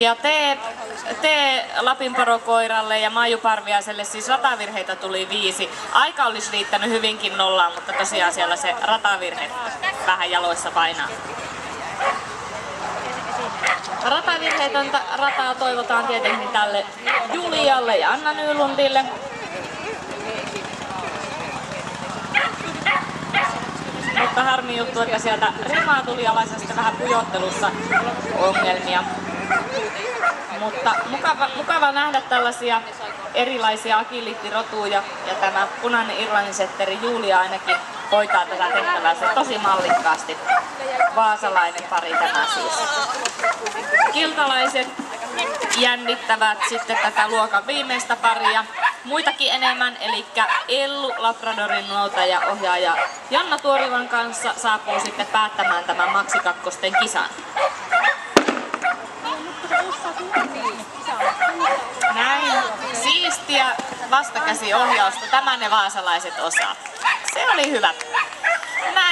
Ja T Lapinporokoiralle ja Maiju Parviaiselle siis ratavirheitä tuli 5. Aika olisi riittänyt hyvinkin nollaan, mutta tosiaan siellä se ratavirhe vähän jaloissa painaa. Ratavirheetöntä rataa toivotaan tietenkin tälle Julialle ja Anna Nylundille. Mutta harmi juttu, että sieltä rimaa tuli alaisesta vähän pujottelussa ongelmia. Mutta mukava nähdä tällaisia erilaisia agility-rotuja ja tämä punainen Irlannin setteri Julia ainakin hoitaa tätä tehtävää se tosi mallikkaasti. Vaasalainen pari tämä siis. Kiltalaiset jännittävät sitten tätä luokan viimeistä paria. Muitakin enemmän, eli Ellu Labradorin noutaja-ohjaaja Janna Tuorilan kanssa saapuu sitten päättämään tämän Maxi Kakkosten kisan. Näin siistiä vastakäsiohjausta, tämä ne vaasalaiset osaa. Se oli hyvä.